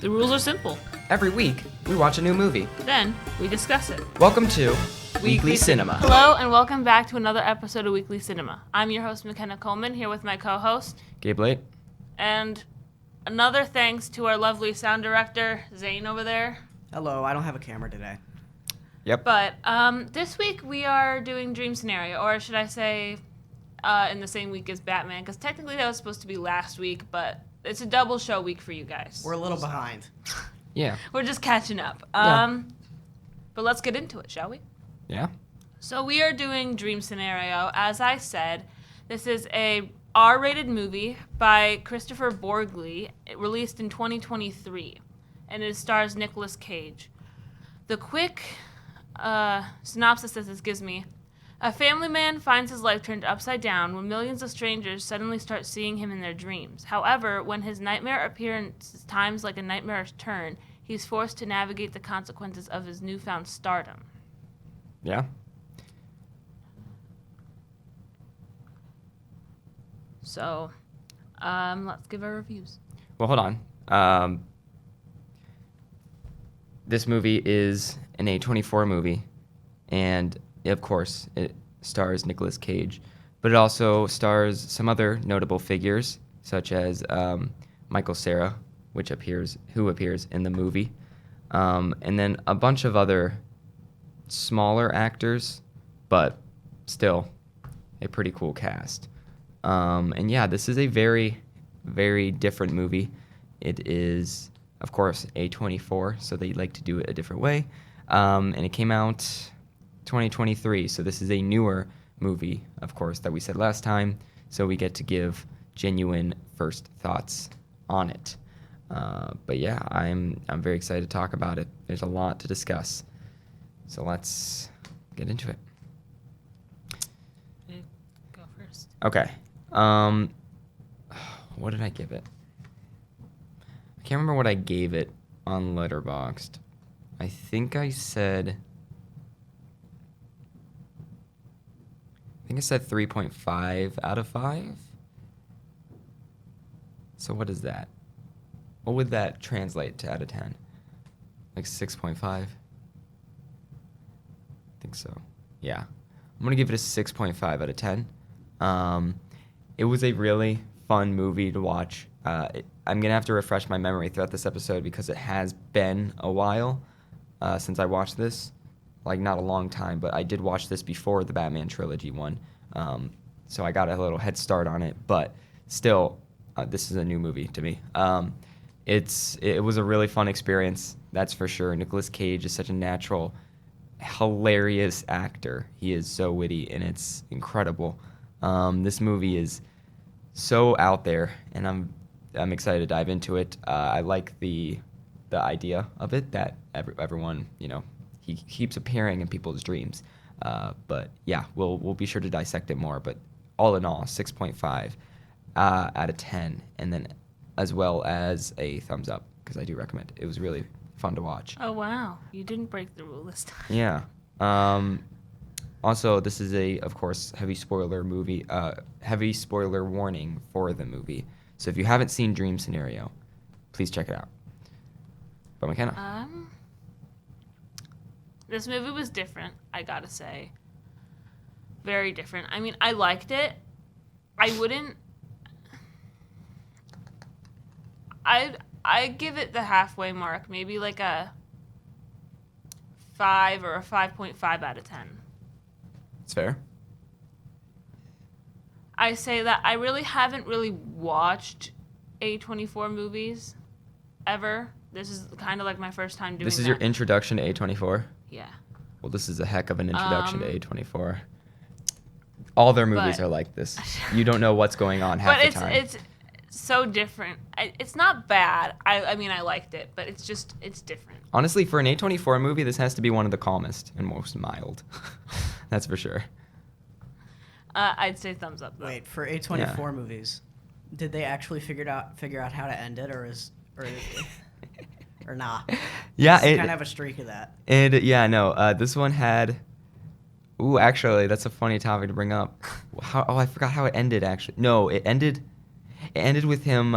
The rules are simple. Every week, we watch a new movie. Then, we discuss it. Welcome to Weekly Cinema. Hello, and welcome back to another episode of Weekly Cinema. I'm your host, McKenna Coleman, here with my co-host. Gabe Late. And another thanks to our lovely sound director, Zane, over there. Hello, I don't have a camera today. Yep. But this week, we are doing Dream Scenario, or should I say in the same week as Batman, because technically that was supposed to be last week, but it's a double show week for you guys. We're a little behind. Yeah. We're just catching up. Yeah. But let's get into it, shall we? Yeah. So we are doing Dream Scenario. As I said, this is a R-rated movie by Kristoffer Borgli, released in 2023, and it stars Nicolas Cage. The quick synopsis that this gives me: a family man finds his life turned upside down when millions of strangers suddenly start seeing him in their dreams. However, when his nightmare appearance times like a nightmarish turn, he's forced to navigate the consequences of his newfound stardom. Yeah. So, let's give our reviews. Well, hold on. This movie is an A24 movie, and of course, it stars Nicolas Cage, but it also stars some other notable figures, such as Michael Cera, who appears in the movie, and then a bunch of other smaller actors, but still a pretty cool cast. And yeah, this is a very, very different movie. It is, of course, A24, so they like to do it a different way. And it came out 2023, so this is a newer movie, of course, that we said last time, so we get to give genuine first thoughts on it. But yeah, I'm very excited to talk about it. There's a lot to discuss, so let's get into it. Go first. Okay. What did I give it? I can't remember what I gave it on Letterboxd. I think I said 3.5 out of 5. So what is that? What would that translate to out of 10? Like 6.5? I think so. Yeah. I'm going to give it a 6.5 out of 10. It was a really fun movie to watch. I'm going to have to refresh my memory throughout this episode because it has been a while since I watched this. Like, not a long time, but I did watch this before the Batman trilogy one. So I got a little head start on it, but still, this is a new movie to me. It was a really fun experience, that's for sure. Nicolas Cage is such a natural, hilarious actor. He is so witty, and it's incredible. This movie is so out there, and I'm excited to dive into it. I like the idea of it, that everyone, he keeps appearing in people's dreams. But yeah, we'll be sure to dissect it more. But all in all, 6.5 out of 10, and then as well as a thumbs up, because I do recommend it. It was really fun to watch. Oh, wow. You didn't break the rule this time. Yeah. Also, this is of course, heavy spoiler warning for the movie. So if you haven't seen Dream Scenario, please check it out. But McKenna. This movie was different, I gotta say. Very different. I mean, I liked it. I'd give it the halfway mark, maybe like a 5 or a 5.5 out of 10. It's fair. I say that I really haven't watched A24 movies ever. This is kind of like my first time doing that. This is your introduction to A24? Yeah. Well, this is a heck of an introduction to A24. All their movies are like this. You don't know what's going on half the time. But it's so different. It's not bad. I mean, I liked it, but it's different. Honestly, for an A24 movie, this has to be one of the calmest and most mild. That's for sure. I'd say thumbs up, though. Wait, for A24 movies, did they actually figure out how to end it, or not? Yeah, it kind of have a streak of that. This one had. Ooh, actually, that's a funny topic to bring up. I forgot how it ended. Actually, no, it ended with him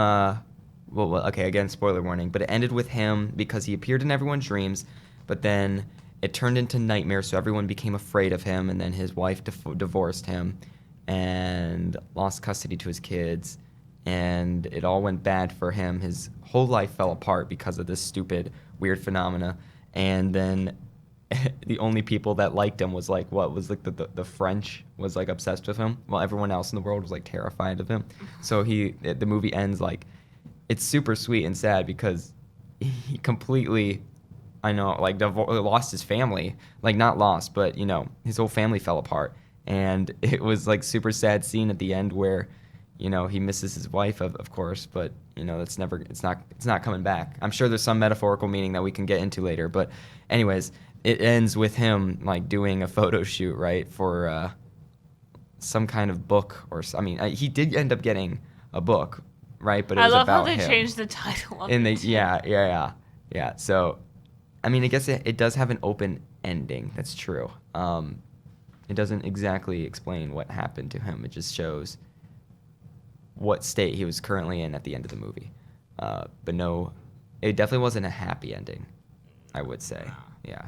well, okay, again, spoiler warning, but it ended with him because he appeared in everyone's dreams, but then it turned into nightmares, so everyone became afraid of him, and then his wife divorced him and lost custody to his kids, and it all went bad for him. His whole life fell apart because of this stupid, weird phenomena, and then the only people that liked him was like the French was like obsessed with him, while everyone else in the world was like terrified of him. So the movie ends like, it's super sweet and sad because he completely, I know, like lost his family, like not lost, but you know, his whole family fell apart, and it was like super sad scene at the end where, you know, he misses his wife, of course, but you know, it's not coming back. I'm sure there's some metaphorical meaning that we can get into later, but anyways, it ends with him like doing a photo shoot, right, for some kind of book he did end up getting a book, right, but it was about him. I love how they changed the title of it. Yeah. So, I mean, I guess it does have an open ending. That's true. It doesn't exactly explain what happened to him. It just shows what state he was currently in at the end of the movie. But no, it definitely wasn't a happy ending, I would say. Yeah.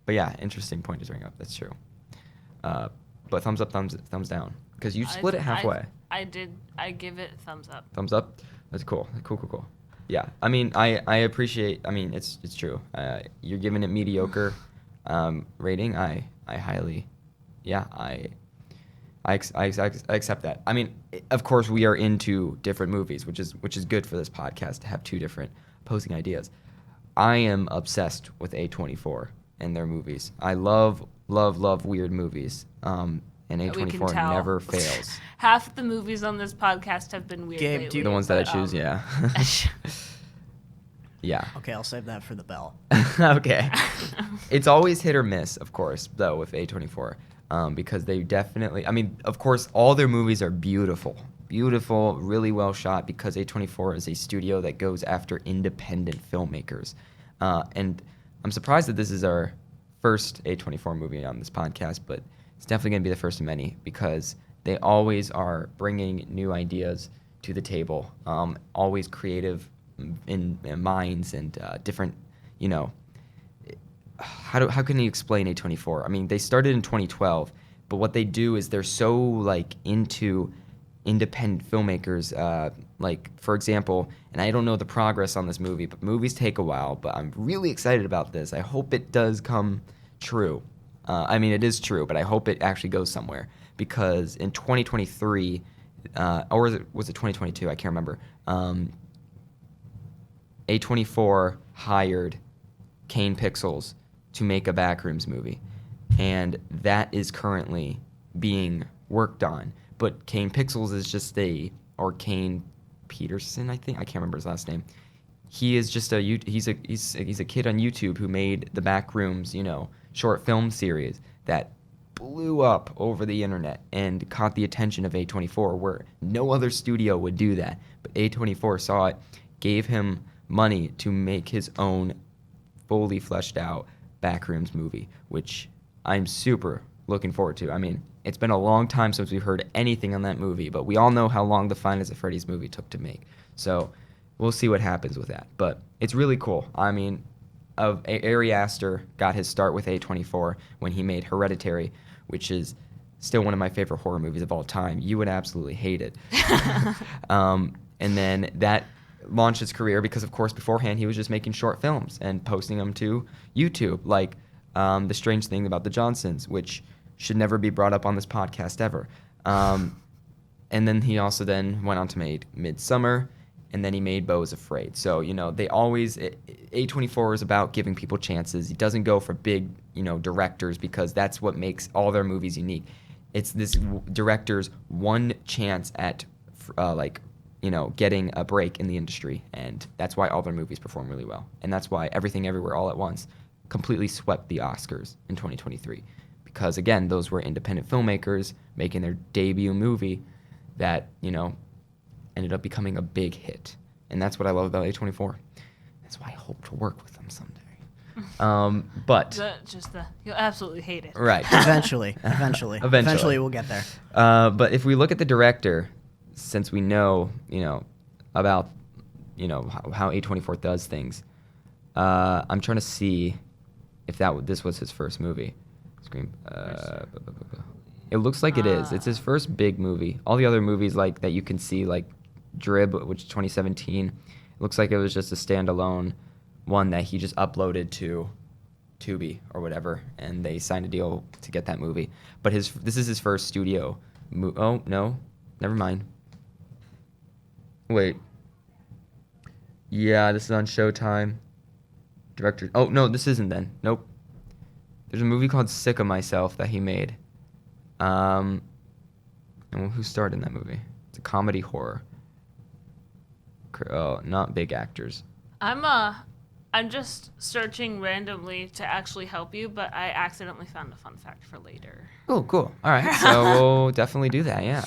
But yeah, interesting point to bring up. That's true. But thumbs up, thumbs down. Because you split it halfway. I did. I give it thumbs up. Thumbs up? That's cool. Cool. Yeah. I mean, I appreciate, I mean, it's true. You're giving it mediocre rating. I highly, yeah, I accept that. I mean, of course, we are into different movies, which is good for this podcast to have two different opposing ideas. I am obsessed with A24 and their movies. I love weird movies. And A24 never fails. Half the movies on this podcast have been weird Gabe, lately. The ones that I choose, yeah. Yeah. Okay, I'll save that for the bell. Okay. It's always hit or miss, of course, though, with A24. Because they definitely, I mean, of course, all their movies are beautiful, really well shot, because A24 is a studio that goes after independent filmmakers. And I'm surprised that this is our first A24 movie on this podcast, but it's definitely going to be the first of many, because they always are bringing new ideas to the table, always creative in minds and different, you know, how can you explain A24? I mean, they started in 2012, but what they do is they're so like into independent filmmakers. Like, for example, and I don't know the progress on this movie, but movies take a while, but I'm really excited about this. I hope it does come true. I mean, it is true, but I hope it actually goes somewhere, because in 2023, or was it 2022? I can't remember. A24 hired Kane Pixels to make a Backrooms movie, and that is currently being worked on. But Kane Pixels is just or Kane Peterson, I think, I can't remember his last name. He is just he's a kid on YouTube who made the Backrooms, you know, short film series that blew up over the internet and caught the attention of A24, where no other studio would do that. But A24 saw it, gave him money to make his own fully fleshed out Backrooms movie, which I'm super looking forward to. I mean, it's been a long time since we've heard anything on that movie, but we all know how long the Five Nights at Freddy's movie took to make. So we'll see what happens with that. But it's really cool. I mean, Ari Aster got his start with A24 when he made Hereditary, which is still one of my favorite horror movies of all time. You would absolutely hate it. And then that launched his career because, of course, beforehand he was just making short films and posting them to YouTube, like The Strange Thing About the Johnsons, which should never be brought up on this podcast ever. And then he also then went on to make Midsummer, and then he made Beau is Afraid. So, you know, A24 is about giving people chances. He doesn't go for big, you know, directors, because that's what makes all their movies unique. It's this director's one chance at, you know, getting a break in the industry, and that's why all their movies perform really well. And that's why Everything Everywhere All at Once completely swept the Oscars in 2023, because, again, those were independent filmmakers making their debut movie that, you know, ended up becoming a big hit. And that's what I love about A24. That's why I hope to work with them someday. But you'll absolutely hate it. Right. Eventually we'll get there. But if we look at the director, since we know, you know, about, how A24 does things. I'm trying to see if this was his first movie. It looks like it is. It's his first big movie. All the other movies like that you can see, like Drib, which is 2017, it looks like it was just a standalone one that he just uploaded to Tubi or whatever, and they signed a deal to get that movie. But this is his first studio. Oh no, never mind. Wait. Yeah, this is on Showtime. Director. Oh no, this isn't then. Nope. There's a movie called Sick of Myself that he made. And who starred in that movie? It's a comedy horror. Oh, not big actors. I'm just searching randomly to actually help you, but I accidentally found a fun fact for later. Oh, cool. All right, so we'll definitely do that. Yeah.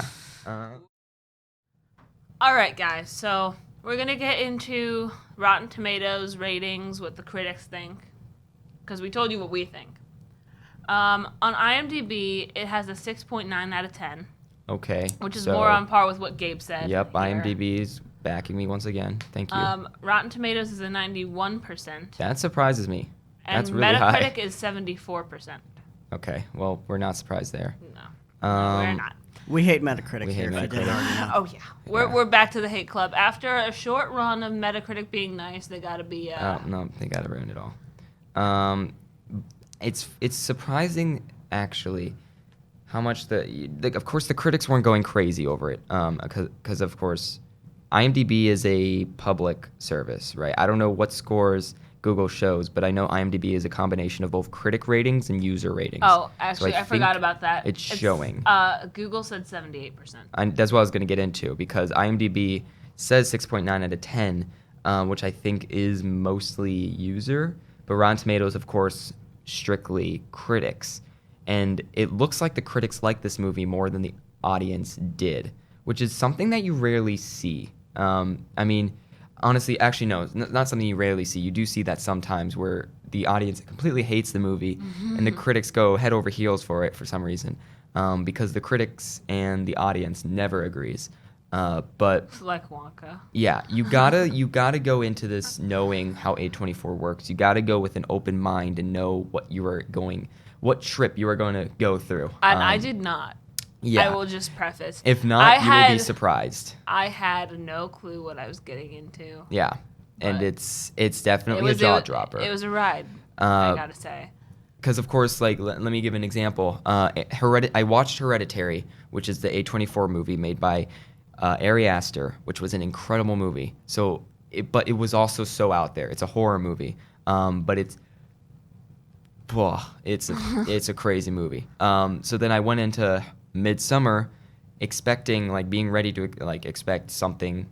All right, guys. So we're gonna get into Rotten Tomatoes ratings, what the critics think, because we told you what we think. On IMDb, it has a 6.9 out of 10. Okay. Which is more on par with what Gabe said. Yep, here. IMDb's backing me once again. Thank you. Rotten Tomatoes is a 91%. That surprises me. And That's really Metacritic high. is 74%. Okay, well, we're not surprised there. No, we're not. We hate Metacritic We hate here. If you Metacritic. didn't already know. Oh, yeah. We're back to the hate club. After a short run of Metacritic being nice, they got to be... Oh, no, they got to ruin it all. It's surprising, actually, how much of course, the critics weren't going crazy over it, because, of course, IMDb is a public service, right? I don't know what scores Google shows, but I know IMDb is a combination of both critic ratings and user ratings. Oh, actually, So I forgot about that. It's showing. Google said 78%. That's what I was going to get into, because IMDb says 6.9 out of 10, which I think is mostly user, but Rotten Tomatoes, of course, strictly critics. And it looks like the critics like this movie more than the audience did, which is something that you rarely see. I mean, honestly, actually, no, not something you rarely see. You do see that sometimes where the audience completely hates the movie and the critics go head over heels for it for some reason, because the critics and the audience never agrees. But It's like Wonka. yeah, you gotta go into this knowing how A24 works. You gotta go with an open mind and know what trip you are going to go through. And I did not. Yeah. I will just preface. If not, you will be surprised. I had no clue what I was getting into. Yeah, and But it's definitely a jaw dropper. It was a ride, I gotta say. Because, of course, like, let me give an example. I watched Hereditary, which is the A24 movie made by Ari Aster, which was an incredible movie. But it was also so out there. It's a horror movie, but it's a crazy movie. So then I went into Midsummer expecting, like, being ready to, like, expect something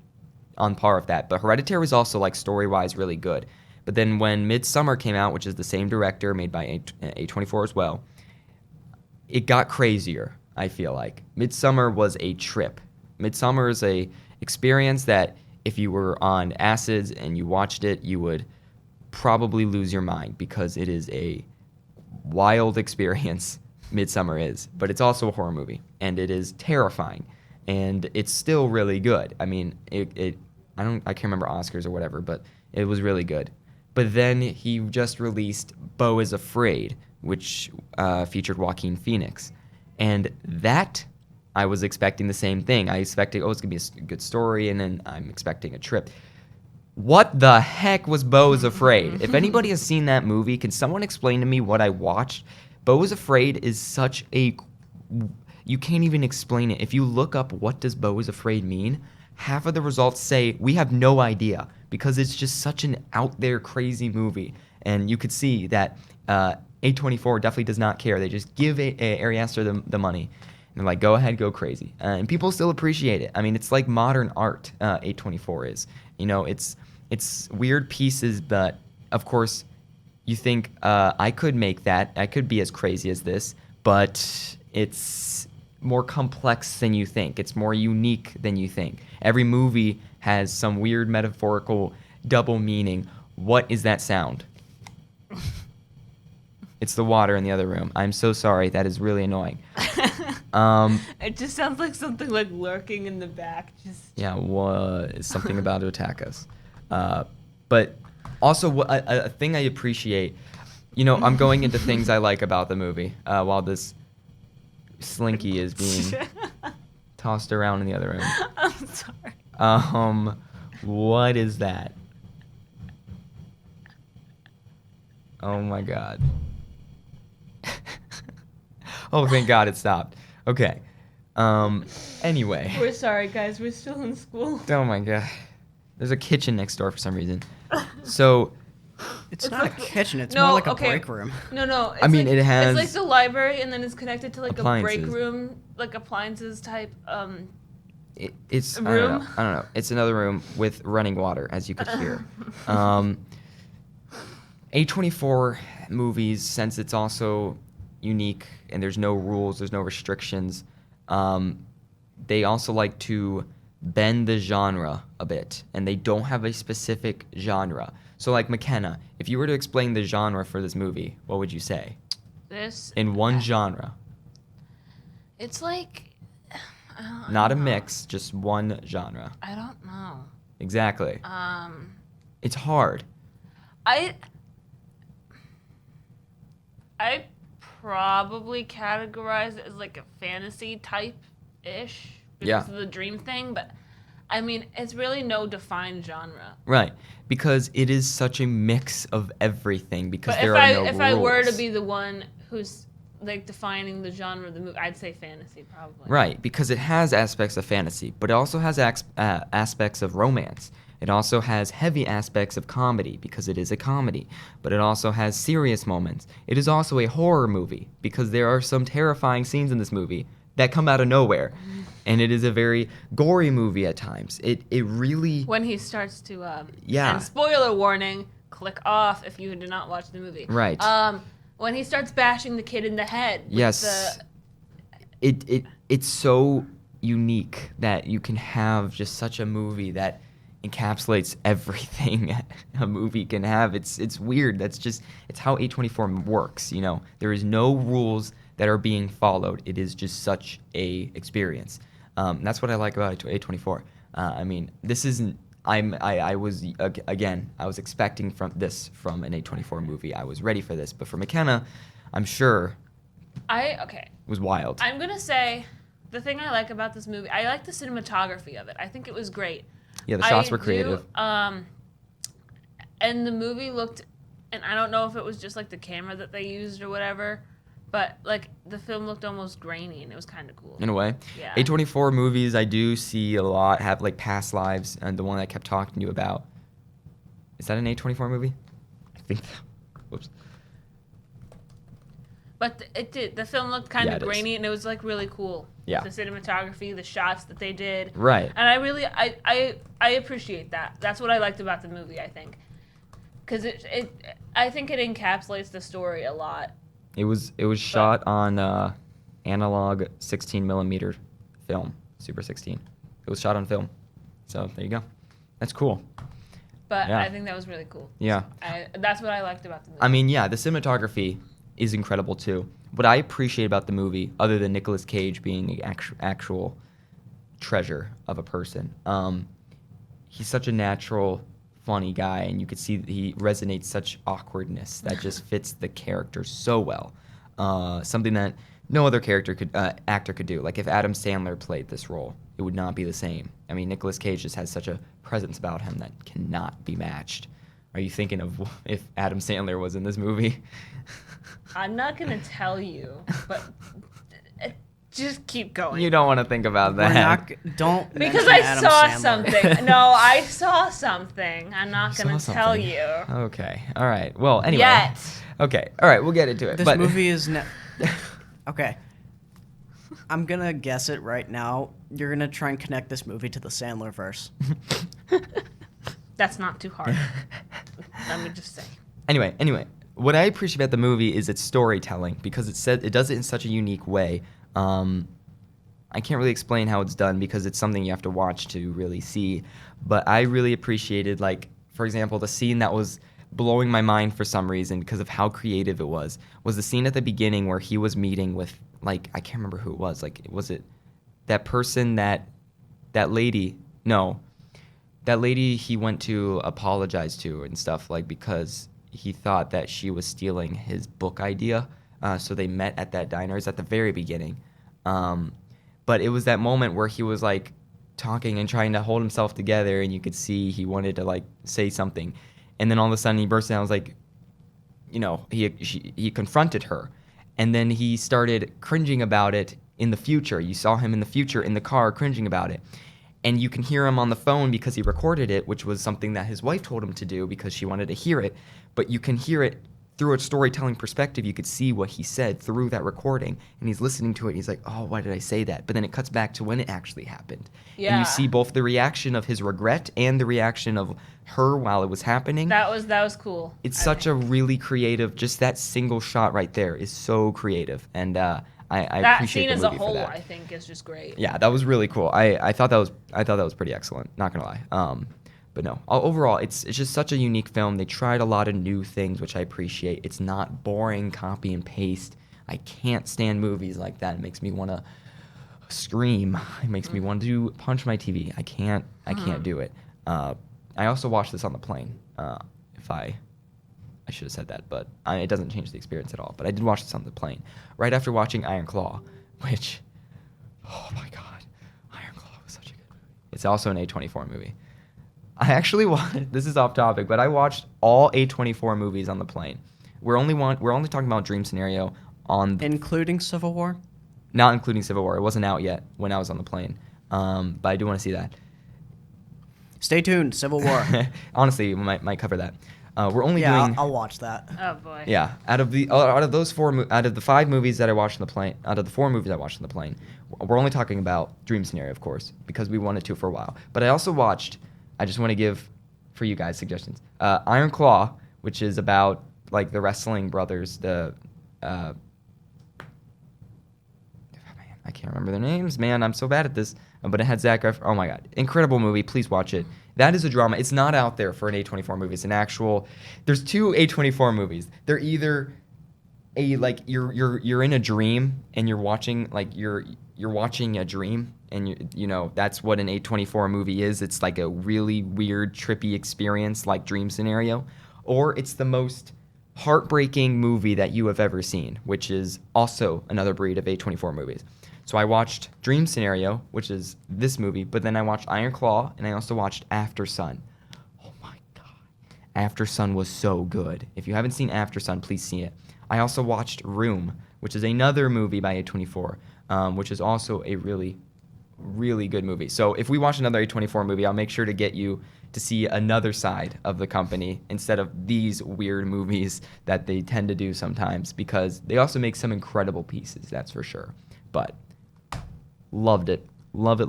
on par with that. But Hereditary was also, like, story-wise really good. But then when Midsummer came out, which is the same director, made by A24 as well, it got crazier, I feel like. Midsummer was a trip. Midsummer is a experience that if you were on acids and you watched it, you would probably lose your mind, because it is a wild experience. Midsummer is, but it's also a horror movie, and it is terrifying, and it's still really good. I mean, I can't remember Oscars or whatever, but it was really good. But then he just released Beau is Afraid, which featured Joaquin Phoenix, and that I was expecting the same thing. I expected, it's gonna be a good story, and then I'm expecting a trip. What the heck was Beau is Afraid? If anybody has seen that movie, can someone explain to me what I watched? Beau is Afraid is such a... You can't even explain it. If you look up what does Beau is Afraid mean, half of the results say we have no idea, because it's just such an out there crazy movie. And you could see that A24 definitely does not care. They just give Ari Aster the money. And they're like, go ahead, go crazy. And people still appreciate it. I mean, it's like modern art, A24 is. It's weird pieces, but of course... You think, I could make that, I could be as crazy as this, but it's more complex than you think. It's more unique than you think. Every movie has some weird metaphorical double meaning. What is that sound? It's the water in the other room. I'm so sorry. That is really annoying. It just sounds like something like lurking in the back. Just Yeah, something about to attack us. But also, a thing I appreciate, I'm going into things I like about the movie while this slinky is being tossed around in the other room. I'm sorry. What is that? Oh my God. Oh, thank God it stopped. Okay. Anyway. We're sorry, guys. We're still in school. Oh my God. There's a kitchen next door for some reason. So. It's not a kitchen. It's No, more like a okay. break room. No. It's I mean, like, it has. It's like the library, and then it's connected to like a break Appliances. room, like appliances type. It's Room? I don't know. It's another room with running water, as you could hear. A24 movies, since it's also unique and there's no rules, there's no restrictions, they also like to bend the genre a bit, and they don't have a specific genre. So, like McKenna, if you were to explain the genre for this movie, what would you say? This. In one genre. It's like. I Not a don't know. mix, just one genre. I don't know. Exactly. It's hard. I probably categorize it as like a fantasy type-ish because Yeah. of the dream thing, but I mean, it's really no defined genre. Right, because it is such a mix of everything. Because But there if are no rules. if I were to be the one who's like defining the genre of the movie, I'd say fantasy probably. Right, because it has aspects of fantasy, but it also has aspects of romance. It also has heavy aspects of comedy because it is a comedy, but it also has serious moments. It is also a horror movie because there are some terrifying scenes in this movie that come out of nowhere, and it is a very gory movie at times. It really. When he starts to Yeah. And spoiler warning, click off if you did not watch the movie. Right. When he starts bashing the kid in the head. With Yes. It's so unique that you can have just such a movie that encapsulates everything a movie can have. It's weird. It's how A24 works, There is no rules that are being followed. It is just such a experience. That's what I like about A24. I mean, this isn't. I was expecting from an A24 movie. I was ready for this, but for McKenna, I'm sure Okay. it was wild. I'm gonna say the thing I like about this movie, I like the cinematography of it. I think it was great. Yeah, the shots were creative. And the movie looked, and I don't know if it was just like the camera that they used or whatever, but like the film looked almost grainy, and it was kind of cool. In a way. Yeah. A24 movies I do see a lot have like Past Lives, and the one I kept talking to you about. Is that an A24 movie? I think. Whoops. But it did. The film looked kind Yeah, of it is. grainy, and it was like really cool. Yeah. The cinematography, the shots that they did. Right. And I appreciate that. That's what I liked about the movie, I think. Because I think it encapsulates the story a lot. It was shot on analog 16 millimeter film, Super 16. It was shot on film. So there you go. That's cool. But Yeah. I think that was really cool. Yeah. That's what I liked about the movie. I mean, yeah, the cinematography is incredible too. What I appreciate about the movie, other than Nicolas Cage being an actual treasure of a person, he's such a natural, funny guy, and you could see that he resonates such awkwardness that just fits the character so well. Something that no other actor could do. Like if Adam Sandler played this role, it would not be the same. I mean, Nicolas Cage just has such a presence about him that cannot be matched. Are you thinking of if Adam Sandler was in this movie? I'm not going to tell you, but just keep going. You don't want to think about that. We're not. Don't. Because mention I Adam saw Sandler. something. No, I saw something. I'm not going to Saw tell something. you. Okay. All right. Well, anyway. Yet. Okay. All right. We'll get into it. This but movie is. Okay. I'm gonna guess it right now. You're gonna try and connect this movie to the Sandler verse. That's not too hard. Let me just say. Anyway, what I appreciate about the movie is its storytelling because it does it in such a unique way. I can't really explain how it's done because it's something you have to watch to really see. But I really appreciated, like, for example, the scene that was blowing my mind for some reason because of how creative it was the scene at the beginning where he was meeting with like, I can't remember who it was. Like, was it that person that lady? No, that lady he went to apologize to and stuff, like, because he thought that she was stealing his book idea. So they met at that diner. It was at the very beginning. But it was that moment where he was like talking and trying to hold himself together, and you could see he wanted to like say something, and then all of a sudden he burst out. I was like, he confronted her, and then he started cringing about it in the future. You saw him in the future in the car cringing about it, and you can hear him on the phone because he recorded it, which was something that his wife told him to do because she wanted to hear it. But you can hear it through a storytelling perspective. You could see what he said through that recording, and he's listening to it, and he's like, oh, why did I say that? But then it cuts back to when it actually happened. Yeah. And you see both the reaction of his regret and the reaction of her while it was happening. That was cool. It's such a really creative, just that single shot right there is so creative, and I that appreciate scene the as movie a whole, for that. I think, is just great. Yeah, that was really cool. I thought that was pretty excellent. Not gonna lie. But no, overall, it's just such a unique film. They tried a lot of new things, which I appreciate. It's not boring copy and paste. I can't stand movies like that. It makes me want to scream. It makes me want to punch my TV. I can't do it. I also watched this on the plane. I should have said that, but it doesn't change the experience at all. But I did watch this on the plane right after watching Iron Claw, which, oh my God, Iron Claw was such a good movie. It's also an A24 movie. I actually watched, this is off topic, but I watched all A24 movies on the plane. We're only talking about Dream Scenario including Civil War? Not including Civil War. It wasn't out yet when I was on the plane. But I do want to see that. Stay tuned, Civil War. Honestly, we might cover that. We're only yeah, doing I'll watch that. Oh boy. Yeah, out of the 5 movies that I watched on the plane, out of the 4 movies I watched on the plane, we're only talking about Dream Scenario, of course, because we wanted to for a while. But I also watched, I just want to give for you guys suggestions. Iron Claw, which is about like the wrestling brothers, man, I can't remember their names, man. I'm so bad at this. But it had Zach Efron. Oh my God, incredible movie. Please watch it. That is a drama. It's not out there for an A24 movie. It's an actual. There's 2 A24 movies. They're either you're in a dream and you're watching you're watching a dream, and that's what an A24 movie is. It's like a really weird, trippy experience like Dream Scenario, or it's the most heartbreaking movie that you have ever seen, which is also another breed of A24 movies. So I watched Dream Scenario, which is this movie, but then I watched Iron Claw, and I also watched After Sun. Oh my God. After Sun was so good. If you haven't seen After Sun, please see it. I also watched Room, which is another movie by A24, which is also a really, really good movie. So if we watch another A24 movie, I'll make sure to get you to see another side of the company instead of these weird movies that they tend to do sometimes, because they also make some incredible pieces, that's for sure. But loved it. Love it.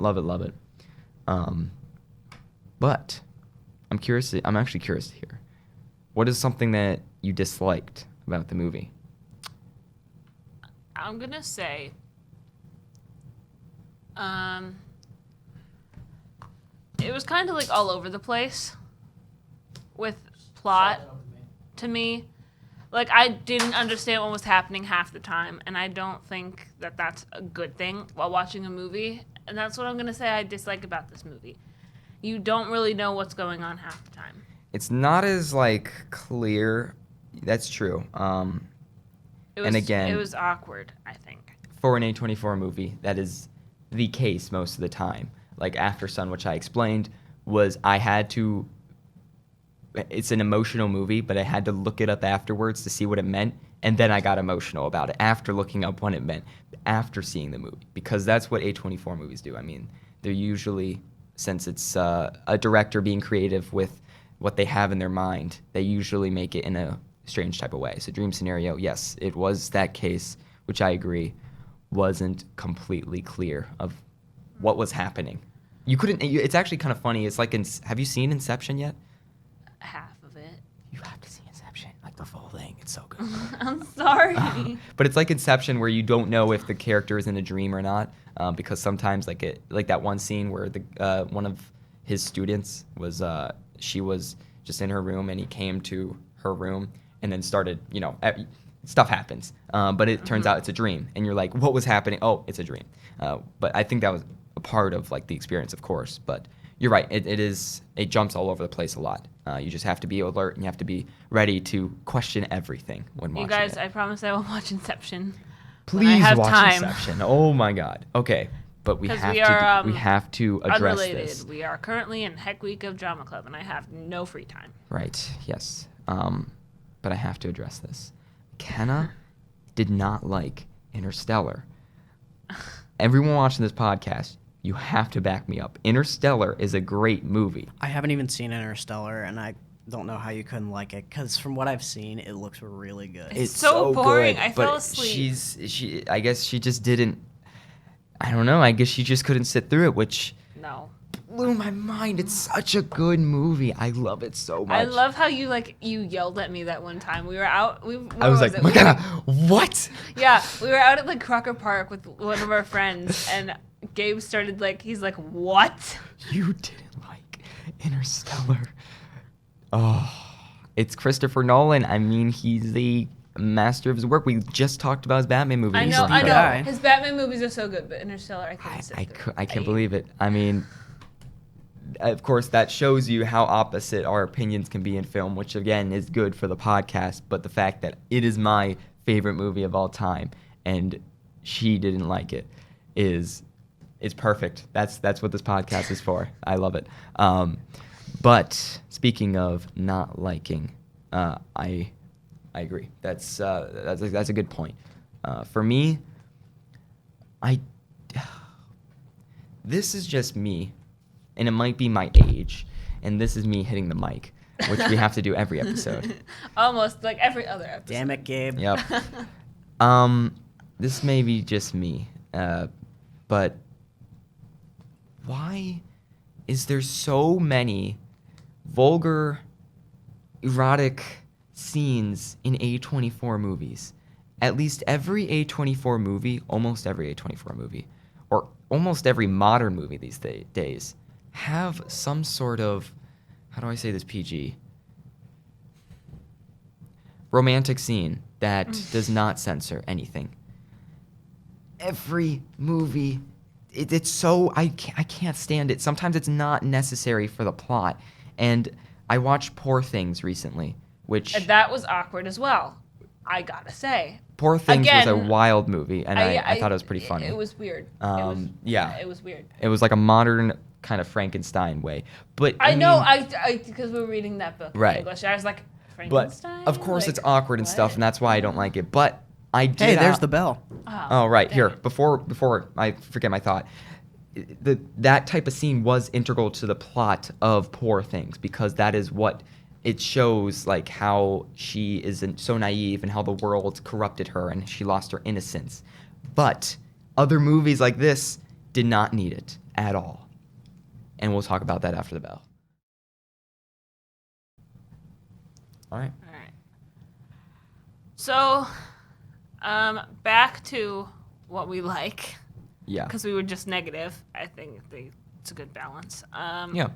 But I'm actually curious to hear, what is something that you disliked about the movie? I'm gonna say, it was kind of like all over the place with plot to me. Like, I didn't understand what was happening half the time, and I don't think that that's a good thing while watching a movie. And that's what I'm going to say I dislike about this movie. You don't really know what's going on half the time. It's not as, clear. That's true. And again, it was awkward, I think. For an A24 movie, that is the case most of the time. Like After Sun, which I explained, it's an emotional movie, but I had to look it up afterwards to see what it meant, and then I got emotional about it after looking up what it meant, after seeing the movie, because that's what A24 movies do. I mean, they're usually, since it's a director being creative with what they have in their mind, they usually make it in a strange type of way. So Dream Scenario, yes, it was that case, which I agree wasn't completely clear of what was happening. It's actually kind of funny. It's like, have you seen Inception yet? Half of it. You have to see Inception, like the full thing. It's so good. I'm sorry. But it's like Inception, where you don't know if the character is in a dream or not, because sometimes, like that one scene where one of his students she was just in her room, and he came to her room and then started, stuff happens, but it turns out it's a dream, and you're like, what was happening? Oh, it's a dream. But I think that was a part of like the experience, of course. But you're right, it jumps all over the place a lot. You just have to be alert, and you have to be ready to question everything when watching You guys, it. I promise I will watch Inception. Please when I have watch time. Inception. Oh my God. Okay, but we 'Cause have we to are, we have to address Unrelated. this. We are currently in Heck Week of Drama Club, and I have no free time. Right. Yes. But I have to address this. McKenna did not like Interstellar. Everyone watching this podcast, you have to back me up. Interstellar is a great movie. I haven't even seen Interstellar, and I don't know how you couldn't like it, because from what I've seen, it looks really good. It's so boring. Good, I fell but asleep. I guess she just didn't. I don't know. I guess she just couldn't sit through it, which No. blew my mind. It's such a good movie. I love it so much. I love how you yelled at me that one time. We were out. I was like, McKenna, what? Yeah, we were out at like Crocker Park with one of our friends, and Gabe started he's like, what? You didn't like Interstellar. Oh, it's Christopher Nolan. I mean, he's the master of his work. We just talked about his Batman movie. I He's know, the I know. guy. His Batman movies are so good, but Interstellar, I couldn't sit through. I can't believe it. I mean, of course, that shows you how opposite our opinions can be in film, which again is good for the podcast. But the fact that it is my favorite movie of all time, and she didn't like it, is perfect. That's what this podcast is for. I love it. But speaking of not liking, I agree. That's a good point. For me, this is just me, and it might be my age, and this is me hitting the mic, which we have to do every episode. Almost like every other episode. Damn it, Gabe. Yep. This may be just me, but why is there so many vulgar, erotic scenes in A24 movies? At least every A24 movie, almost every A24 movie, or almost every modern movie these days, have some sort of, how do I say this PG? Romantic scene that does not censor anything. Every movie, it's so, I can't stand it. Sometimes it's not necessary for the plot. And I watched Poor Things recently, which... And that was awkward as well, I gotta say. Poor Things was a Again, wild movie, and I thought it was pretty funny. It was weird. Yeah. It was weird. It was like a modern kind of Frankenstein way. But I know, mean, because we were reading that book Right. in English. I was like, But Frankenstein? of course Like, it's awkward and what? stuff, and that's why I don't like it. But I did... Hey, there's the bell. Oh, right. dang Here, it. before I forget my thought, that type of scene was integral to the plot of Poor Things, because that is what it shows, like how she is so naive and how the world corrupted her and she lost her innocence. But other movies like this did not need it at all. And we'll talk about that after the bell. All right. All right. So, back to what we like, Yeah. because we were just negative. I think it's a good balance. Yeah.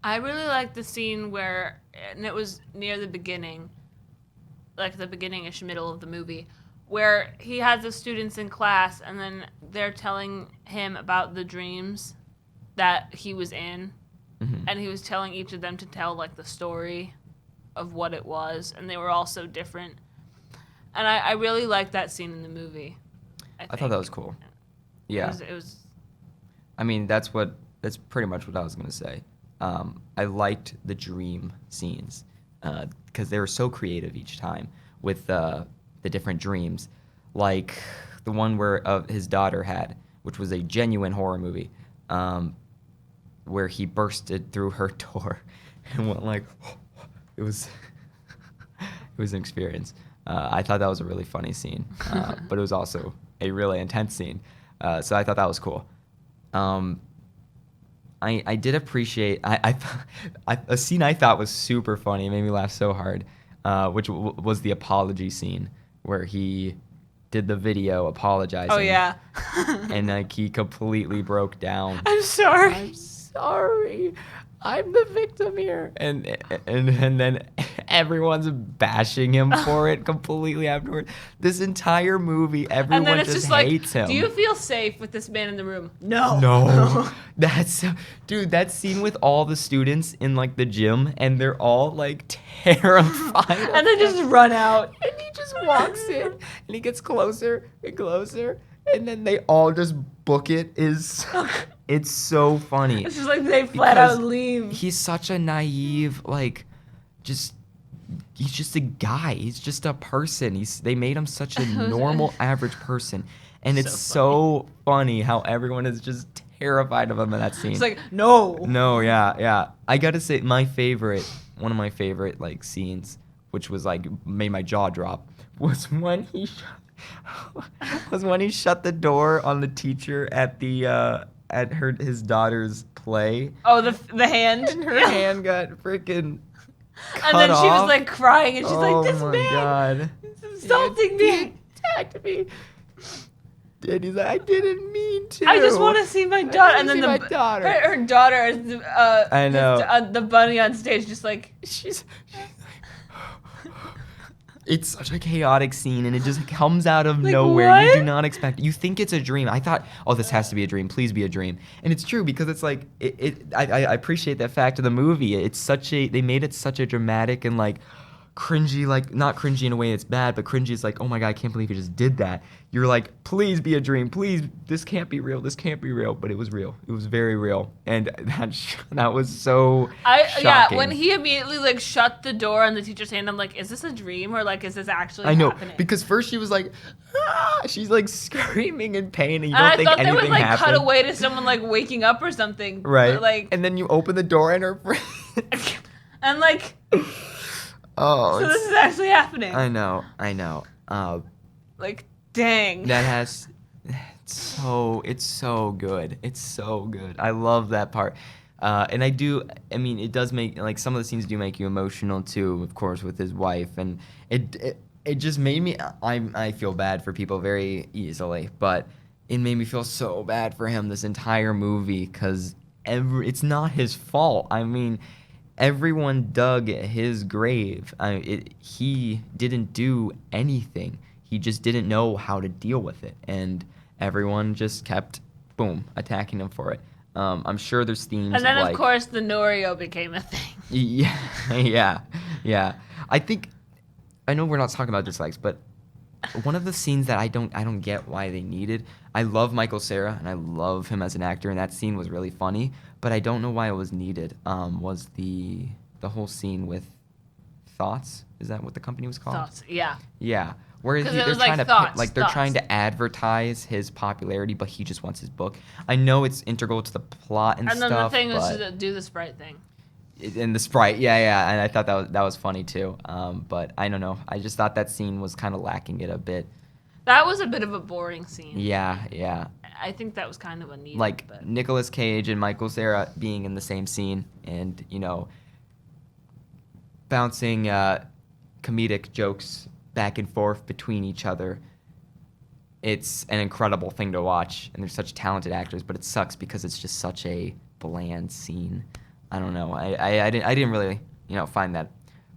I really like the scene where, and it was near the beginning, like the beginning-ish middle of the movie, where he has the students in class, and then they're telling him about the dreams that he was in, and he was telling each of them to tell like the story of what it was, and they were all so different. And I really liked that scene in the movie. I thought that was cool. Yeah. It was I mean, that's pretty much what I was going to say. I liked the dream scenes because they were so creative each time with the different dreams. Like the one where his daughter had, which was a genuine horror movie, where he bursted through her door and went like, it was an experience. I thought that was a really funny scene, but it was also a really intense scene. So I thought that was cool. I did appreciate a scene I thought was super funny. It made me laugh so hard, which was the apology scene where he did the video apologizing. Oh yeah. And like he completely broke down. I'm sorry. I'm sorry. I'm the victim here. And then everyone's bashing him for it completely afterward. This entire movie, everyone And then it's just just hates like, him. do you feel safe with this man in the room? No. No. Dude, that scene with all the students in like the gym and they're all like terrified. And then just run out. And he just walks in and he gets closer and closer and then they all just book it. It's so funny. It's just like they flat Because out leave. He's such a naive, like, he's just a guy. He's just a person. They made him such a normal, average person. And it's so funny how everyone is just terrified of him in that scene. It's like, no. No, yeah. I gotta say, one of my favorite, like, scenes, which was, like, made my jaw drop, was when he shut the door on the teacher at his daughter's play. Oh, the hand. And her hand got freaking cut And then she was off. like crying, and she's like, "This Oh my man God. is insulting me. He attacked me." And he's like, "I didn't mean to. I just want to see my daughter." And then my daughter. her daughter is I know. the bunny on stage, just like It's such a chaotic scene, and it just comes out of Like, nowhere. what? You do not expect. You think it's a dream. I thought, oh, this has to be a dream. Please be a dream. And it's true because it's like I appreciate that fact of the movie. They made it such a dramatic and like cringy, like not cringy in a way it's bad, but cringy is like, oh my God, I can't believe he just did that. You're like, please be a dream. Please, this can't be real. This can't be real. But it was real. It was very real. And that was so shocking. when he immediately like shut the door on the teacher's hand, I'm like, is this a dream or like is this actually I know, happening? because first she was like, she's like screaming in pain, and you and don't I think thought they anything would like happened. cut away to someone like waking up or something. Right. But, like and then you open the door and her and like oh, so this is actually happening. I know. Like dang. That has it's so good. It's so good. I love that part. And I mean, it does make, like, some of the scenes do make you emotional too, of course, with his wife, and it just made me, I feel bad for people very easily, but it made me feel so bad for him this entire movie, because it's not his fault. I mean, everyone dug his grave. He didn't do anything. He just didn't know how to deal with it, and everyone just kept, boom, attacking him for it. I'm sure there's themes. And then of of course the Norio became a thing. Yeah. I know we're not talking about dislikes, but one of the scenes that I don't get why they needed. I love Michael Cera and I love him as an actor, and that scene was really funny, but I don't know why it was needed. Was the whole scene with Thoughts? Is that what the company was called? Thoughts, yeah. Yeah. Where Because they're it was trying like to Thoughts, they're trying Thoughts. to advertise his popularity, but he just wants his book. I know it's integral to the plot and And then stuff. the thing was but to do the Sprite thing. in the Sprite, yeah, and I thought that was funny too. But I don't know. I just thought that scene was kind of lacking it a bit. That was a bit of a boring scene. Yeah. I think that was kind of a need. Like but. Nicolas Cage and Michael Cera being in the same scene, and bouncing comedic jokes back and forth between each other. It's an incredible thing to watch, and they're such talented actors, but it sucks because it's just such a bland scene. I don't know. I didn't really find that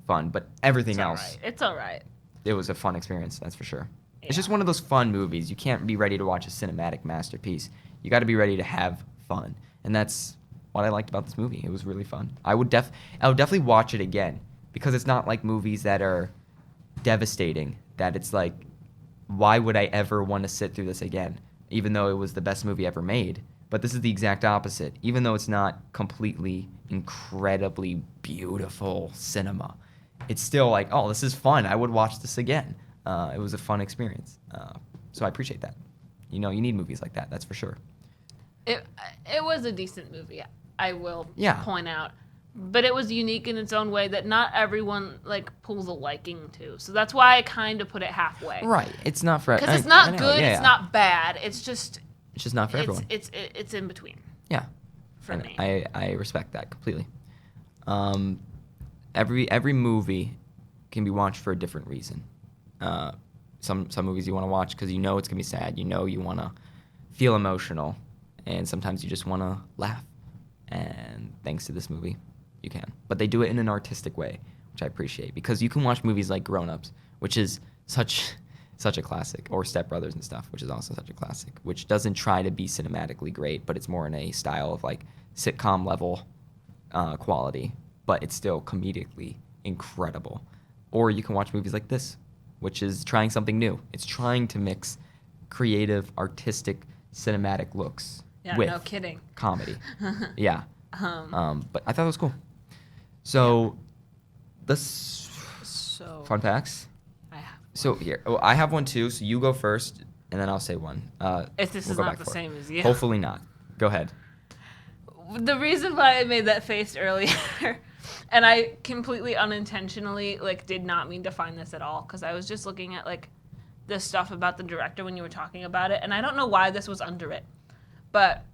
fun, but everything else, It's all right. it was a fun experience, that's for sure. Yeah. It's just one of those fun movies. You can't be ready to watch a cinematic masterpiece. You got to be ready to have fun, and that's what I liked about this movie. It was really fun. I would definitely watch it again, because it's not like movies that are devastating, that it's like, why would I ever want to sit through this again, even though it was the best movie ever made. But this is the exact opposite. Even though it's not completely incredibly beautiful cinema, it's still like, oh, this is fun. I would watch this again. It was a fun experience. So I appreciate that. You need movies like that, that's for sure. It was a decent movie, I will Yeah. point out. But it was unique in its own way that not everyone pulls a liking to. So that's why I kind of put it halfway. Right. It's not for Because it's I not know, good, yeah, it's not bad. It's just It's just not for everyone. it's in between Yeah. for And me. I respect that completely. Every movie can be watched for a different reason. Some movies you want to watch because it's gonna be sad. You want to feel emotional, and sometimes you just want to laugh. And thanks to this movie, you can. But they do it in an artistic way, which I appreciate, because you can watch movies like Grown Ups, which is such a classic, or Step Brothers and stuff, which is also such a classic, which doesn't try to be cinematically great, but it's more in a style of like sitcom level quality, but it's still comedically incredible. Or you can watch movies like this, which is trying something new. It's trying to mix creative, artistic, cinematic looks with no kidding. comedy. Yeah. But I thought it was cool. So, So fun facts. I have. So here, I have one too. So you go first, and then I'll say one. If this we'll is go not back the for it. same as you. Hopefully not. Go ahead. The reason why I made that face earlier, and I completely unintentionally did not mean to find this at all, because I was just looking at the stuff about the director when you were talking about it, and I don't know why this was under it, but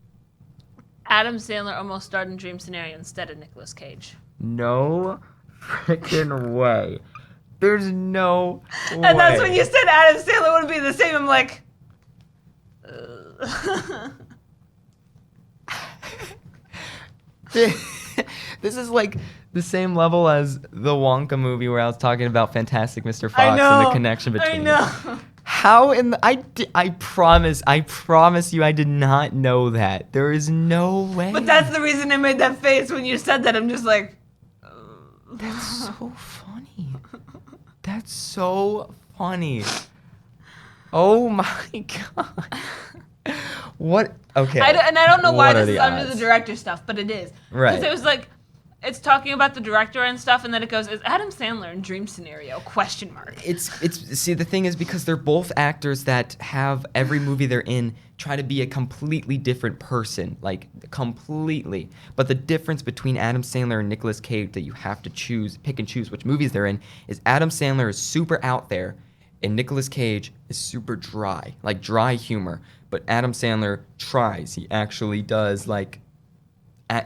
Adam Sandler almost starred in Dream Scenario instead of Nicolas Cage. No freaking way. There's no way. And that's when you said Adam Sandler would be the same. I'm like, This is like the same level as the Wonka movie where I was talking about Fantastic Mr. Fox I know, and the connection between I them. know. How in the, I promise you I did not know that. There is no way. But that's the reason I made that face when you said that. I'm just like, That's so funny. That's so funny. Oh my god. What? Okay. and I don't know why What are this is the under odds? the director stuff, but it is. Right. Because it was it's talking about the director and stuff, and then it goes, is Adam Sandler in Dream Scenario? ? It's see, the thing is, because they're both actors that have every movie they're in try to be a completely different person, like completely. But the difference between Adam Sandler and Nicolas Cage that you have to pick and choose which movies they're in, is Adam Sandler is super out there and Nicolas Cage is super dry, like dry humor. But Adam Sandler tries. He actually does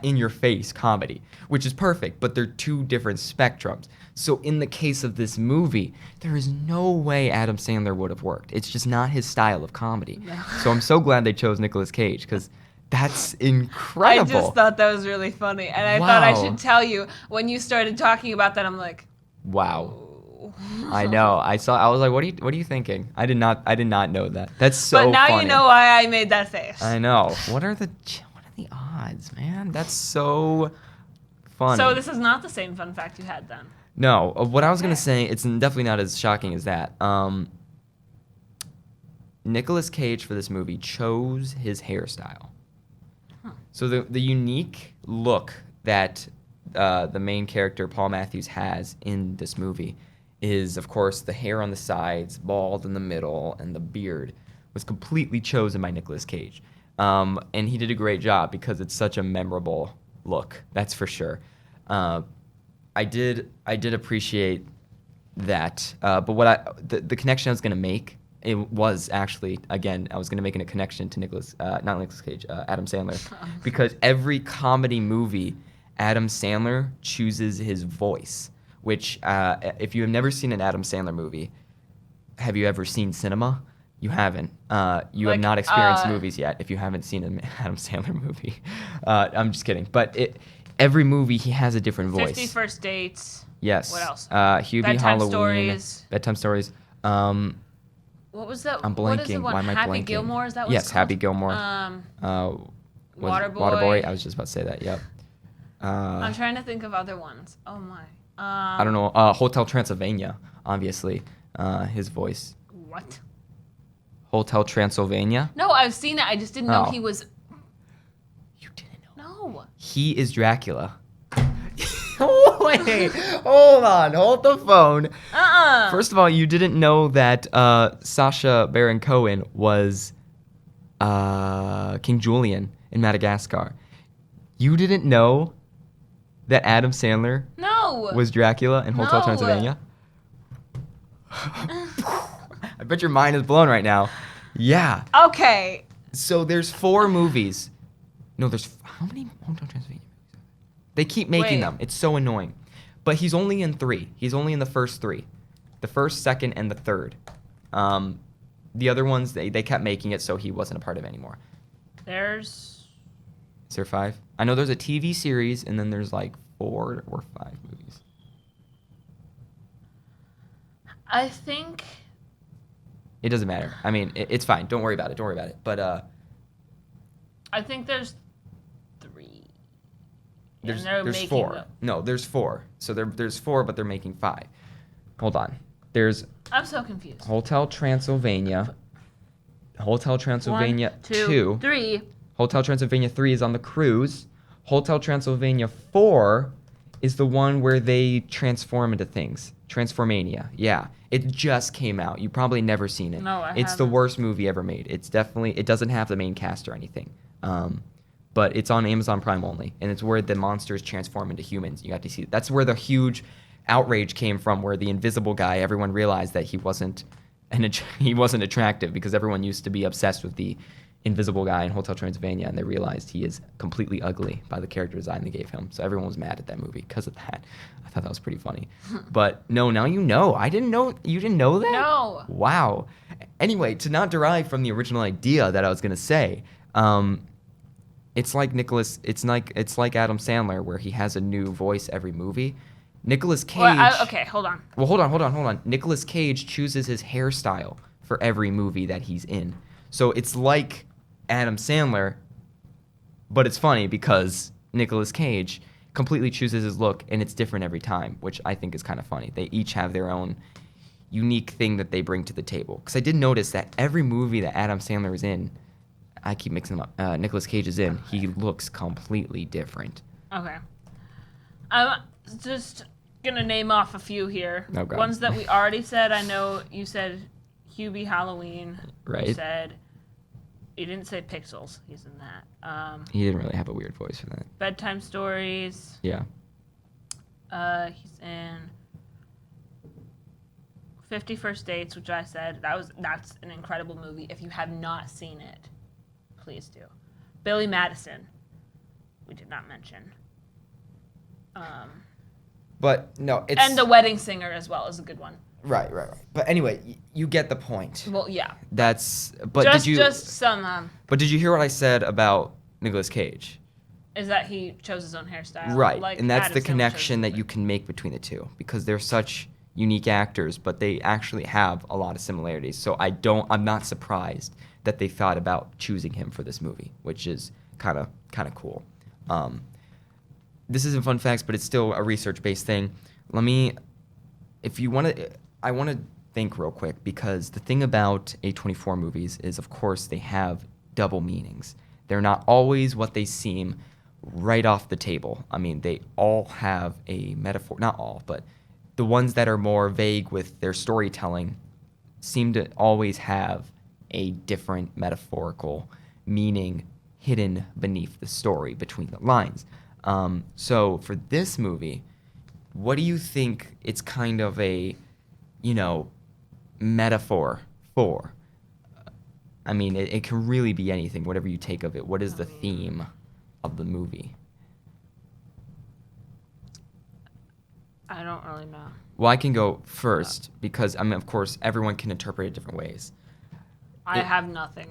in-your-face comedy, which is perfect, but they're two different spectrums. So in the case of this movie, there is no way Adam Sandler would have worked. It's just not his style of comedy. No. So I'm so glad they chose Nicolas Cage, because that's incredible. I just thought that was really funny, and I thought I Wow. should tell you when you started talking about that. I'm like, Wow. oh. I know. I was like, what are you thinking? I did not know that. That's so But now funny. you know why I made that face. I know. What are the odds, man? That's so funny. So this is not the same fun fact you had then. No, what I was going to Okay. say, it's definitely not as shocking as that. Nicolas Cage for this movie chose his hairstyle. Huh. So the unique look that the main character, Paul Matthews, has in this movie is, of course, the hair on the sides, bald in the middle, and the beard was completely chosen by Nicolas Cage. And he did a great job because it's such a memorable look, that's for sure. I did appreciate that, but the connection I was gonna make, it was actually, again, I was gonna make a connection to not Nicolas Cage, Adam Sandler, because every comedy movie, Adam Sandler chooses his voice, which if you have never seen an Adam Sandler movie, have you ever seen cinema? You haven't. You have not experienced movies yet if you haven't seen an Adam Sandler movie. I'm just kidding. But every movie, he has a different voice. 50 First Dates. Yes. What else? Hubie, Bedtime Halloween. Stories. Bedtime Stories. What was that? I'm What is the blanking. one? Why am I Happy blanking? Gilmore, is that what Yes, it's called? Happy Gilmore. Waterboy. Waterboy. I was just about to say that. Yep. I'm trying to think of other ones. Oh my. I don't know. Hotel Transylvania, obviously. His voice. What? Hotel Transylvania. No, I've seen it. I just didn't know Oh. he was. You didn't know. No. He is Dracula. Wait, hold on. Hold the phone. First of all, you didn't know that Sacha Baron Cohen was King Julian in Madagascar. You didn't know that Adam Sandler No. was Dracula in Hotel No. Transylvania? I bet your mind is blown right now. Yeah. Okay. So there's 4 movies. No, there's how many Hotel Transylvania movies? They keep making Wait. them. It's so annoying. But he's only in 3. He's only in the first 3. The first, second, and the third. The other ones, they kept making it so he wasn't a part of it anymore. There's. Is there 5? I know there's a TV series, and then there's 4 or 5 movies. I think It doesn't matter. I mean, it's fine. Don't worry about it. But I think there's 3. there's And they're there's making 4. them. No, there's 4. So there's 4, but they're making 5. Hold on. There's I'm so confused. Hotel Transylvania. Hotel Transylvania 1, 2, 2. 3. Hotel Transylvania 3 is on the cruise. Hotel Transylvania 4 is the one where they transform into things. Transformania. Yeah. It just came out. You probably never seen it. No, I It's the haven't. worst movie ever made. It's definitely, it doesn't have the main cast or anything. But it's on Amazon Prime only. And it's where the monsters transform into humans. You got to see it. That's where the huge outrage came from, where the invisible guy, everyone realized that he wasn't attractive, because everyone used to be obsessed with the invisible guy in Hotel Transylvania, and they realized he is completely ugly by the character design they gave him. So everyone was mad at that movie because of that. I thought that was pretty funny. But no, now you know. I didn't know. You didn't know that? No. Wow. Anyway, to not derive from the original idea that I was gonna say, it's like It's like Adam Sandler, where he has a new voice every movie. Nicolas Cage. Well, okay, hold on. Well, hold on. Nicolas Cage chooses his hairstyle for every movie that he's in. So it's like Adam Sandler, but it's funny because Nicolas Cage completely chooses his look, and it's different every time, which I think is kind of funny. They each have their own unique thing that they bring to the table. Because I did notice that every movie that Adam Sandler is in, I keep mixing them up, Nicolas Cage is in, he looks completely different. Okay. I'm just gonna name off a few here. Oh, God. Ones that we already said. I know you said Hubie Halloween. Right. You said. You didn't say Pixels. He's in that. He didn't really have a weird voice for that. Bedtime Stories. Yeah. He's in 50 First Dates, which I said that's an incredible movie. If you have not seen it, please do. Billy Madison. We did not mention. But no, it's... And The Wedding Singer as well is a good one. Right. But anyway, you get the point. Well, yeah. That's... But Just some... But did you hear what I said about Nicolas Cage? is that he chose his own hairstyle. Right, Like and that's Adam the Sandler connection chose that you can make between the two, because they're such unique actors, but they actually have a lot of similarities. So I'm not surprised that they thought about choosing him for this movie, which is kind of cool. This isn't fun facts, but it's still a research-based thing. I want to think real quick, because the thing about A24 movies is, of course, they have double meanings. They're not always what they seem right off the table. I mean, they all have a metaphor, not all, but the ones that are more vague with their storytelling seem to always have a different metaphorical meaning hidden beneath the story, between the lines. So for this movie, what do you think it's kind of a, metaphor for? I mean, it can really be anything, whatever you take of it. What is the theme of the movie? I don't really know. Well, I can go first, because, I mean, of course, everyone can interpret it different ways. I have nothing.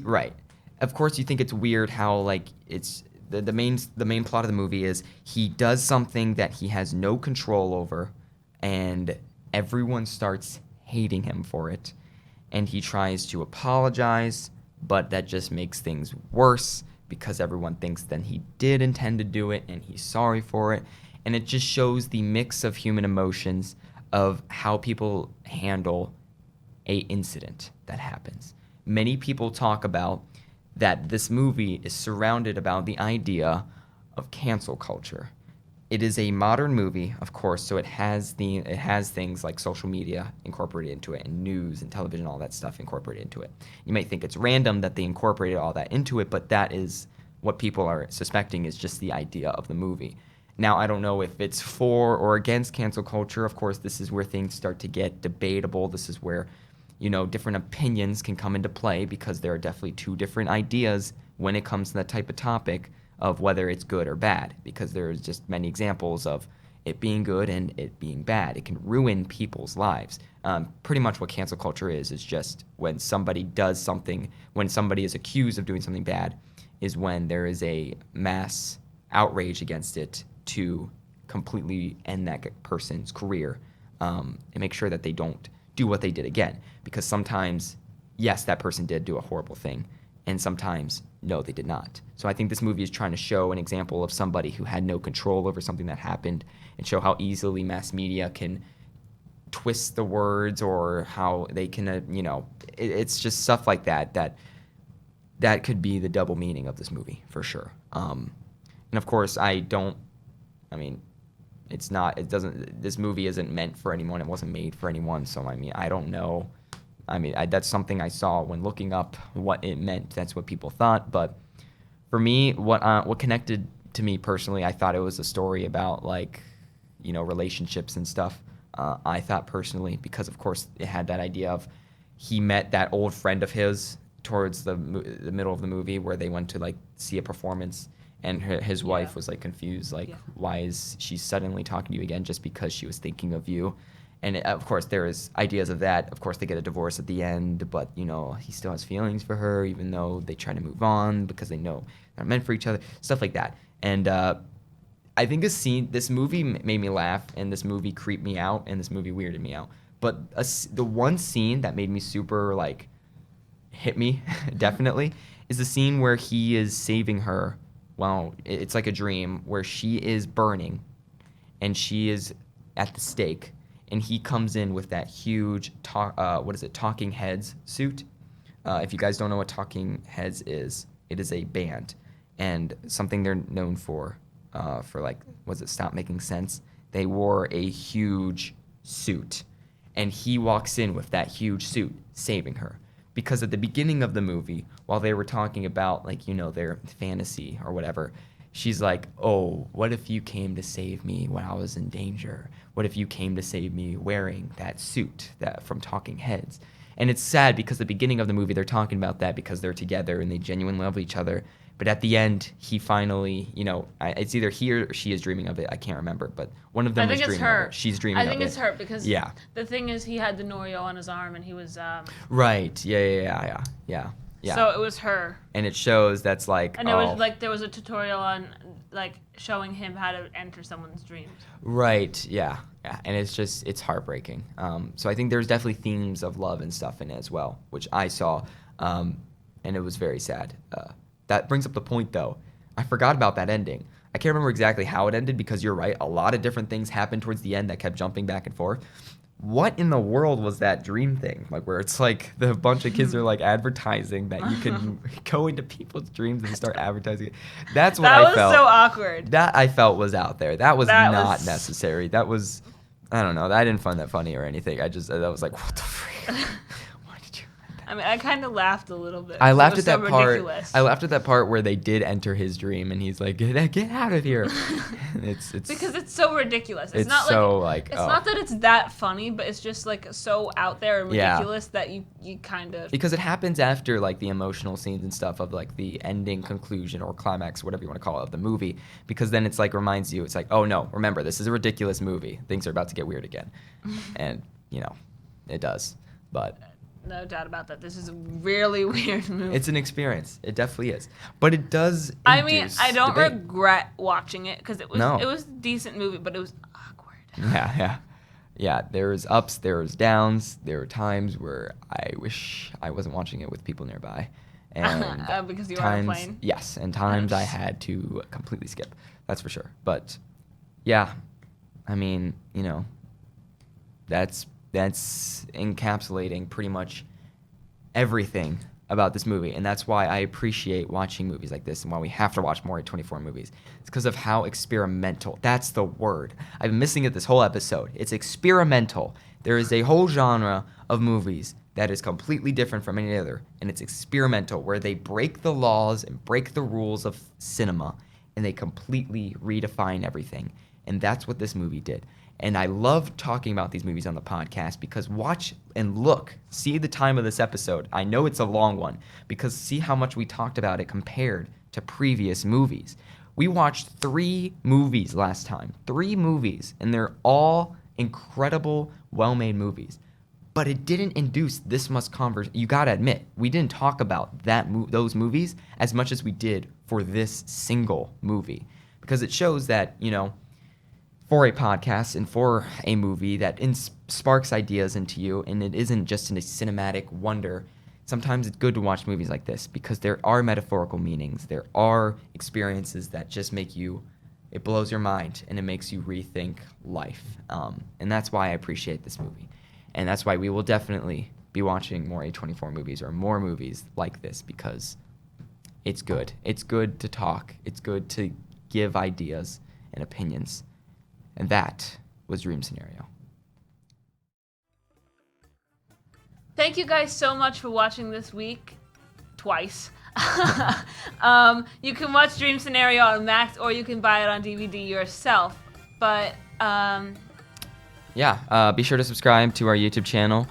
Right. Of course, you think it's weird how, like, it's the main plot of the movie is he does something that he has no control over, and everyone starts hating him for it. And he tries to apologize, but that just makes things worse, because everyone thinks that he did intend to do it and he's sorry for it. And it just shows the mix of human emotions of how people handle a incident that happens. Many people talk about that this movie is surrounded about the idea of cancel culture. It is a modern movie, of course, so it has things like social media incorporated into it, and news and television, all that stuff incorporated into it. You might think it's random that they incorporated all that into it, but that is what people are suspecting is just the idea of the movie. Now, I don't know if it's for or against cancel culture. Of course, this is where things start to get debatable. This is where, different opinions can come into play, because there are definitely two different ideas when it comes to that type of topic of whether it's good or bad, because there's just many examples of it being good and it being bad. It can ruin people's lives. Pretty much what cancel culture is just when somebody does something, when somebody is accused of doing something bad, is when there is a mass outrage against it to completely end that person's career. and make sure that they don't do what they did again. Because sometimes, yes, that person did do a horrible thing, and sometimes, no, they did not. So I think this movie is trying to show an example of somebody who had no control over something that happened, and show how easily mass media can twist the words, or how they can, it's just stuff like that could be the double meaning of this movie for sure. And of course, this movie isn't meant for anyone. It wasn't made for anyone. So, I don't know. That's something I saw when looking up what it meant. That's what people thought. But for me, what connected to me personally, I thought it was a story about, relationships and stuff. I thought personally, because of course it had that idea of he met that old friend of his towards the middle of the movie, where they went to see a performance, and his wife was confused, why is she suddenly talking to you again just because she was thinking of you? And of course there is ideas of that. Of course they get a divorce at the end, but he still has feelings for her, even though they try to move on because they know they're not meant for each other, stuff like that. And I think this movie made me laugh, and this movie creeped me out, and this movie weirded me out. But the one scene that made me super hit me definitely is the scene where he is saving her. Well, it's like a dream where she is burning, and she is at the stake, and he comes in with that huge Talking Heads suit. If you guys don't know what Talking Heads is, it is a band, and something they're known for Stop Making Sense? They wore a huge suit, and he walks in with that huge suit saving her. Because at the beginning of the movie, while they were talking about their fantasy or whatever, she's like, oh, what if you came to save me when I was in danger? What if you came to save me wearing that suit from Talking Heads? And it's sad because at the beginning of the movie, they're talking about that because they're together and they genuinely love each other. But at the end, he finally, it's either he or she is dreaming of it. I can't remember, but one of them is dreaming of it. She's dreaming of it. I think it's her because the thing is he had the Norio on his arm and he was... Right. Yeah. So it was her. And it shows that's And it was there was a tutorial on showing him how to enter someone's dreams. Right. Yeah. And it's heartbreaking. So I think there's definitely themes of love and stuff in it as well, which I saw, and it was very sad. That brings up the point, though. I forgot about that ending. I can't remember exactly how it ended because you're right. A lot of different things happened towards the end that kept jumping back and forth. What in the world was that dream thing? Where it's the bunch of kids are advertising that you can go into people's dreams and start advertising it. That's what I felt. That was so awkward. That I felt was out there. That was not necessary. That was, I don't know. I didn't find that funny or anything. That was what the freak? I kind of laughed a little bit. I laughed at that part. Ridiculous. I laughed at that part where they did enter his dream, and he's like, "Get out of here!" it's because it's so ridiculous. It's not so it's not that it's that funny, but it's just so out there and ridiculous that you kind of because it happens after the emotional scenes and stuff of the ending, conclusion, or climax, whatever you want to call it, of the movie. Because then it's reminds you, it's oh no, remember this is a ridiculous movie. Things are about to get weird again, and it does, but. No doubt about that. This is a really weird movie. It's an experience. It definitely is. But it does I don't regret watching it because it was a decent movie, but it was awkward. Yeah, there was ups, there was downs. There were times where I wish I wasn't watching it with people nearby. And because you were on a plane? Yes, and times I had to completely skip. That's for sure. But, yeah, that's encapsulating pretty much everything about this movie. And that's why I appreciate watching movies like this and why we have to watch more 24 movies. It's because of how experimental. That's the word. I've been missing it this whole episode. It's experimental. There is a whole genre of movies that is completely different from any other. And it's experimental, where they break the laws and break the rules of cinema. And they completely redefine everything. And that's what this movie did. And I love talking about these movies on the podcast because watch and look, see the time of this episode. I know it's a long one because see how much we talked about it compared to previous movies. We watched 3 movies last time, 3 movies, and they're all incredible, well-made movies. But it didn't induce this much conversation. You gotta admit, we didn't talk about those movies as much as we did for this single movie because it shows that, for a podcast and for a movie that sparks ideas into you, and it isn't just a cinematic wonder. Sometimes it's good to watch movies like this because there are metaphorical meanings. There are experiences that just make you, it blows your mind and it makes you rethink life. And that's why I appreciate this movie. And that's why we will definitely be watching more A24 movies or more movies like this because it's good. It's good to talk. It's good to give ideas and opinions. And that was Dream Scenario. Thank you guys so much for watching this week. Twice. You can watch Dream Scenario on Max or you can buy it on DVD yourself. But, be sure to subscribe to our YouTube channel,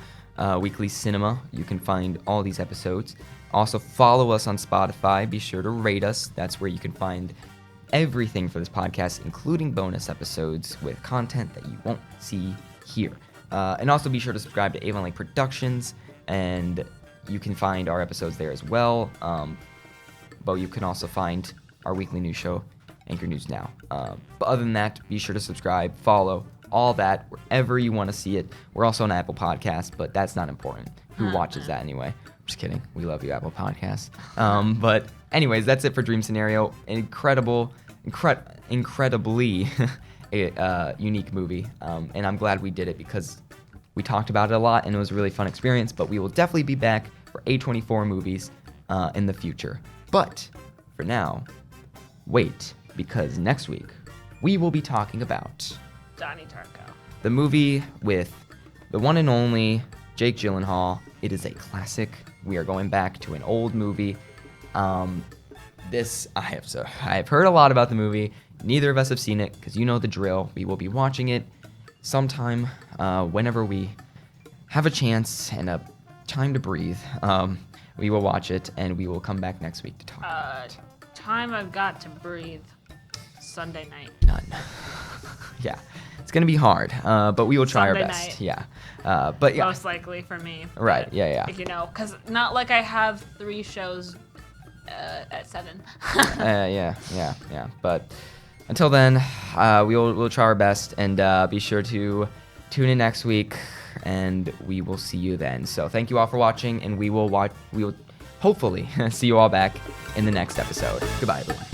Weekly Cinema. You can find all these episodes. Also, follow us on Spotify. Be sure to rate us. That's where you can find everything for this podcast, including bonus episodes with content that you won't see here. And also be sure to subscribe to Avon Productions, and you can find our episodes there as well. But you can also find our weekly news show, Anchor News Now. But other than that, be sure to subscribe, follow, all that, wherever you want to see it. We're also on Apple Podcasts, but that's not important. Who watches that anyway? I'm just kidding. We love you, Apple Podcasts. But anyways, that's it for Dream Scenario. An incredibly unique movie. And I'm glad we did it because we talked about it a lot and it was a really fun experience. But we will definitely be back for A24 movies in the future. But for now, wait, because next week we will be talking about Donnie Darko. the movie with the one and only Jake Gyllenhaal. It is a classic. We are going back to an old movie. I have heard a lot about the movie. Neither of us have seen it because you know the drill. We will be watching it sometime whenever we have a chance and a time to breathe. We will watch it and we will come back next week to talk about it. Time I've got to breathe. Sunday night. None. Yeah, it's gonna be hard, but we will try Sunday our best. night. Yeah, but yeah. Most likely for me. Right. But, Yeah. You know, because not like I have 3 shows at 7. Yeah. But until then, we'll try our best and be sure to tune in next week, and we will see you then. So thank you all for watching, and we will hopefully see you all back in the next episode. Goodbye, everyone.